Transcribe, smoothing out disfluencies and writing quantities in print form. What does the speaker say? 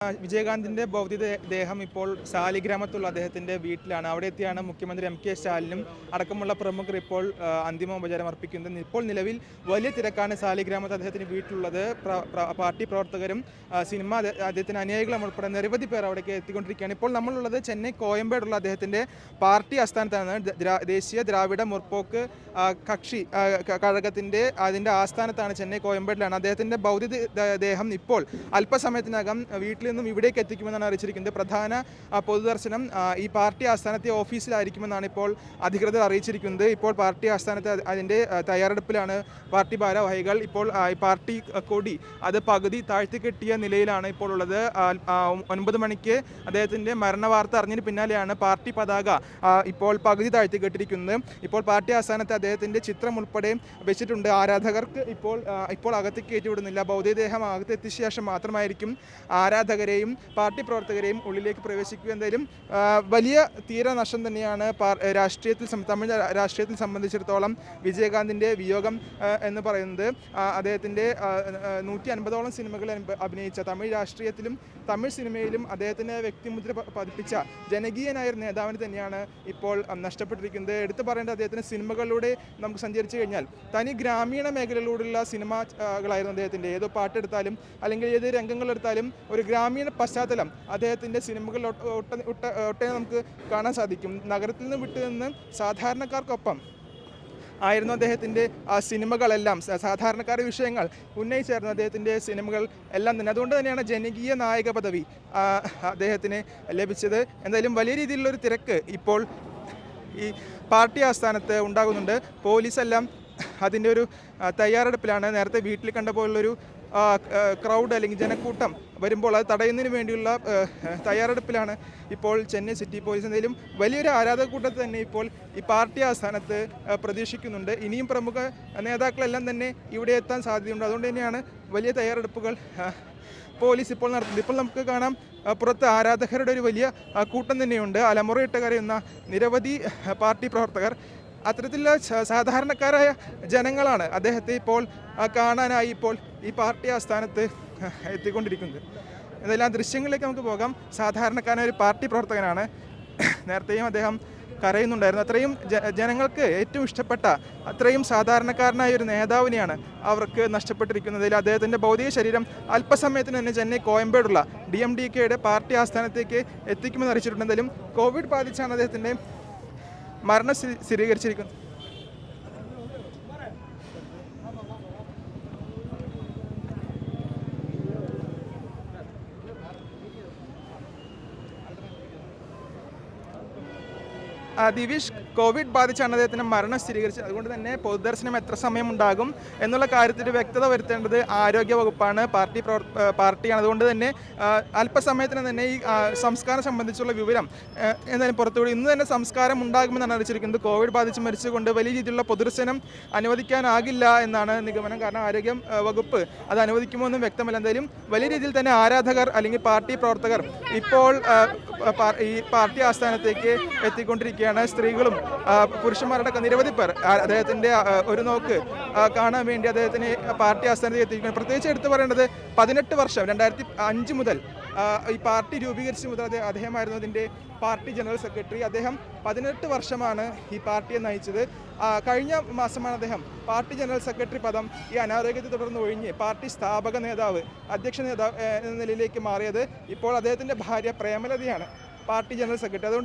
വിജയകാന്തിന്റെ ഭൗതികദേഹം ഇപ്പോൾ സാലിഗ്രാമത്തുള്ള അദ്ദേഹത്തിന്റെ വീട്ടിലാണ്. അവിടെ എത്തിയാണ് മുഖ്യമന്ത്രി എം.കെ. സ്റ്റാലിനും അടക്കമുള്ള പ്രമുഖർ ഇപ്പോൾ അന്തിമോപചാരം അർപ്പിക്കുന്നത്. ഇപ്പോൾ നിലവിൽ വലിയ തിരക്കാണ് സാലിഗ്രാമത്ത് അദ്ദേഹത്തിന് വീട്ടിലുള്ളത്. പാർട്ടി പ്രവർത്തകരും സിനിമ അദ്ദേഹത്തിന് അനുയായികളും ഉൾപ്പെടെ നിരവധി പേർ അവിടേക്ക് എത്തിക്കൊണ്ടിരിക്കുകയാണ്. ഇപ്പോൾ നമ്മളുള്ളത് ചെന്നൈ കോയമ്പേടുള്ള അദ്ദേഹത്തിന്റെ പാർട്ടി ആസ്ഥാനത്താണ്. ദേശീയ ദ്രാവിഡ മുർപോക്ക് കക്ഷി കഴകത്തിന്റെ അതിന്റെ ആസ്ഥാനത്താണ്, ചെന്നൈ കോയമ്പേടിലാണ്. അദ്ദേഹത്തിന്റെ ഭൗതികദേഹം ഇപ്പോൾ അല്പസമയത്തിനകം വീട്ടിൽ നിന്നും ഇവിടേക്ക് എത്തിക്കുമെന്നാണ് അറിയിച്ചിരിക്കുന്നത്. പ്രധാന പൊതുദർശനം ഈ പാർട്ടി ആസ്ഥാനത്തെ ഓഫീസിലായിരിക്കുമെന്നാണ് ഇപ്പോൾ അധികൃതർ അറിയിച്ചിരിക്കുന്നത്. ഇപ്പോൾ പാർട്ടി ആസ്ഥാനത്ത് അതിൻ്റെ തയ്യാറെടുപ്പിലാണ് പാർട്ടി ഭാരവാഹികൾ. ഇപ്പോൾ പാർട്ടി കൊടി അത് പകുതി താഴ്ത്തിക്കെട്ടിയ നിലയിലാണ് ഇപ്പോൾ ഉള്ളത്. 9 മണിക്ക് അദ്ദേഹത്തിൻ്റെ മരണവാർത്ത അറിഞ്ഞതിന് പിന്നാലെയാണ് പാർട്ടി പതാക ഇപ്പോൾ പകുതി താഴ്ത്തിക്കെട്ടിരിക്കുന്നത്. ഇപ്പോൾ പാർട്ടി ആസ്ഥാനത്ത് അദ്ദേഹത്തിൻ്റെ ചിത്രം ഉൾപ്പെടെ വെച്ചിട്ടുണ്ട്. ആരാധകർക്ക് ഇപ്പോൾ അകത്തേക്ക് കയറ്റിവിടുന്നില്ല. ഭൗതികദേഹം അകത്തെത്തിയ ശേഷം മാത്രമായിരിക്കും ആരാധകരെയും പാർട്ടി പ്രവർത്തകരെയും ഉള്ളിലേക്ക് പ്രവേശിക്കുക. എന്തായാലും വലിയ തീരനഷ്ടം തന്നെയാണ് തമിഴ് രാഷ്ട്രീയത്തിൽ സംബന്ധിച്ചിടത്തോളം വിജയകാന്തിൻ്റെ വിയോഗം എന്ന് പറയുന്നത്. അദ്ദേഹത്തിൻ്റെ 150ഓളം സിനിമകൾ അഭിനയിച്ച തമിഴ് രാഷ്ട്രീയത്തിലും തമിഴ് സിനിമയിലും അദ്ദേഹത്തിൻ്റെ വ്യക്തിമുദ്ര പതിപ്പിച്ച ജനകീയനായ ഒരു നേതാവിന് തന്നെയാണ് ഇപ്പോൾ നഷ്ടപ്പെട്ടിരിക്കുന്നത്. എടുത്തു പറയേണ്ട അദ്ദേഹത്തിൻ്റെ സിനിമകളിലൂടെ നമുക്ക് സഞ്ചരിച്ചു കഴിഞ്ഞാൽ തനി ഗ്രാമീണ മേഖലയിലൂടെയുള്ള സിനിമകളായിരുന്നു അദ്ദേഹത്തിൻ്റെ. ഏതോ പാട്ടെടുത്താലും അല്ലെങ്കിൽ ഏത് രംഗങ്ങളെടുത്താലും ഒരു ഗ്രാമീണ പശ്ചാത്തലം അദ്ദേഹത്തിൻ്റെ സിനിമകളിൽ ഒട്ടേ നമുക്ക് കാണാൻ സാധിക്കും. നഗരത്തിൽ നിന്ന് വിട്ടുനിന്ന് സാധാരണക്കാർക്കൊപ്പം ആയിരുന്നു അദ്ദേഹത്തിൻ്റെ സിനിമകളെല്ലാം. സാധാരണക്കാരുടെ വിഷയങ്ങൾ ഉന്നയിച്ചായിരുന്നു അദ്ദേഹത്തിൻ്റെ സിനിമകൾ എല്ലാം തന്നെ. അതുകൊണ്ട് തന്നെയാണ് ജനകീയ നായക പദവി അദ്ദേഹത്തിന് ലഭിച്ചത്. എന്തായാലും വലിയ രീതിയിലുള്ളൊരു തിരക്ക് ഇപ്പോൾ ഈ പാർട്ടി ആസ്ഥാനത്ത് ഉണ്ടാകുന്നുണ്ട്. പോലീസെല്ലാം അതിൻ്റെ ഒരു തയ്യാറെടുപ്പിലാണ്. നേരത്തെ വീട്ടിൽ കണ്ട പോലുള്ളൊരു ക്രൗഡ് അല്ലെങ്കിൽ ജനക്കൂട്ടം വരുമ്പോൾ അത് തടയുന്നതിന് വേണ്ടിയുള്ള തയ്യാറെടുപ്പിലാണ് ഇപ്പോൾ ചെന്നൈ സിറ്റി പോലീസ്. എന്തായാലും വലിയൊരു ആരാധക കൂട്ടത്തെ തന്നെ ഇപ്പോൾ ഈ പാർട്ടി ആസ്ഥാനത്ത് പ്രതീക്ഷിക്കുന്നുണ്ട്. ഇനിയും പ്രമുഖ നേതാക്കളെല്ലാം തന്നെ ഇവിടെ എത്താൻ സാധ്യതയുണ്ട്. അതുകൊണ്ട് തന്നെയാണ് വലിയ തയ്യാറെടുപ്പുകൾ പോലീസ് ഇപ്പോൾ നടത്തുന്നത്. ഇപ്പോൾ നമുക്ക് കാണാം പുറത്ത് ആരാധകരുടെ ഒരു വലിയ കൂട്ടം തന്നെയുണ്ട്. അലമുറയിട്ട് കരയുന്ന നിരവധി പാർട്ടി പ്രവർത്തകർ, അത്തരത്തിലുള്ള സാധാരണക്കാരായ ജനങ്ങളാണ് അദ്ദേഹത്തെ ഇപ്പോൾ കാണാനായി ഇപ്പോൾ ഈ പാർട്ടി ആസ്ഥാനത്ത് എത്തിക്കൊണ്ടിരിക്കുന്നത്. എന്തെല്ലാം ദൃശ്യങ്ങളിലേക്ക് നമുക്ക് പോകാം. സാധാരണക്കാരനായ ഒരു പാർട്ടി പ്രവർത്തകനാണ്. നേരത്തെയും അദ്ദേഹം കരയുന്നുണ്ടായിരുന്നു. അത്രയും ജനങ്ങൾക്ക് ഏറ്റവും ഇഷ്ടപ്പെട്ട അത്രയും സാധാരണക്കാരനായ ഒരു നേതാവിനെയാണ് അവർക്ക് നഷ്ടപ്പെട്ടിരിക്കുന്നതിൽ. അദ്ദേഹത്തിൻ്റെ ഭൗതിക ശരീരം അല്പസമയത്തിന് തന്നെ ചെന്നൈ കോയമ്പേടുള്ള DMDKയുടെ പാർട്ടി ആസ്ഥാനത്തേക്ക് എത്തിക്കുമെന്ന് അറിയിച്ചിട്ടുണ്ട്. എന്തായാലും കോവിഡ് ബാധിച്ചാണ് അദ്ദേഹത്തിൻ്റെ മരണം സ്ഥിരീകരിച്ചിരിക്കുന്നത്. ദിവിഷ്, കോവിഡ് ബാധിച്ചാണ് അദ്ദേഹത്തിന് മരണം സ്ഥിരീകരിച്ചത്. അതുകൊണ്ട് തന്നെ പൊതുദർശനം എത്ര സമയം ഉണ്ടാകും എന്നുള്ള കാര്യത്തിൽ വ്യക്തത വരുത്തേണ്ടത് ആരോഗ്യ വകുപ്പാണ്, പാർട്ടിയാണ്. അതുകൊണ്ട് തന്നെ അല്പസമയത്തിന് തന്നെ ഈ സംസ്കാരം സംബന്ധിച്ചുള്ള വിവരം എന്തായാലും പുറത്തുവിടും. ഇന്ന് തന്നെ സംസ്കാരം ഉണ്ടാകുമെന്നാണ് അറിയിച്ചിരിക്കുന്നത്. കോവിഡ് ബാധിച്ച് മരിച്ചുകൊണ്ട് വലിയ രീതിയിലുള്ള പൊതുദർശനം അനുവദിക്കാനാകില്ല എന്നാണ് നിഗമനം. കാരണം ആരോഗ്യ വകുപ്പ് അത് അനുവദിക്കുമോ എന്നും വ്യക്തമല്ല. എന്തായാലും വലിയ രീതിയിൽ തന്നെ ആരാധകർ അല്ലെങ്കിൽ പാർട്ടി പ്രവർത്തകർ ഇപ്പോൾ ഈ പാർട്ടി ആസ്ഥാനത്തേക്ക് എത്തിക്കൊണ്ടിരിക്കുകയാണ്. സ്ത്രീകളും പുരുഷന്മാരുടെ നിരവധി പേർ അദ്ദേഹത്തിൻ്റെ ഒരു നോക്ക് കാണാൻ വേണ്ടി അദ്ദേഹത്തിന് പാർട്ടി ആസ്ഥാനത്ത് എത്തിക്കുകയാണ്. പ്രത്യേകിച്ച് എടുത്തു പറയേണ്ടത് 18 വർഷം 2005 മുതൽ ഈ പാർട്ടി രൂപീകരിച്ച മുതൽ അദ്ദേഹമായിരുന്നു അതിൻ്റെ പാർട്ടി ജനറൽ സെക്രട്ടറി. അദ്ദേഹം 18 വർഷമാണ് ഈ പാർട്ടിയെ നയിച്ചത്. കഴിഞ്ഞ മാസമാണ് അദ്ദേഹം പാർട്ടി ജനറൽ സെക്രട്ടറി പദം ഈ അനാരോഗ്യത്തെ തുടർന്ന് ഒഴിഞ്ഞ് പാർട്ടി സ്ഥാപക നേതാവ്, അധ്യക്ഷ നേതാവ് എന്ന നിലയിലേക്ക് മാറിയത്. ഇപ്പോൾ അദ്ദേഹത്തിൻ്റെ ഭാര്യ പ്രേമലതയാണ് പാർട്ടി ജനറൽ സെക്രട്ടറി. അതുകൊണ്ട്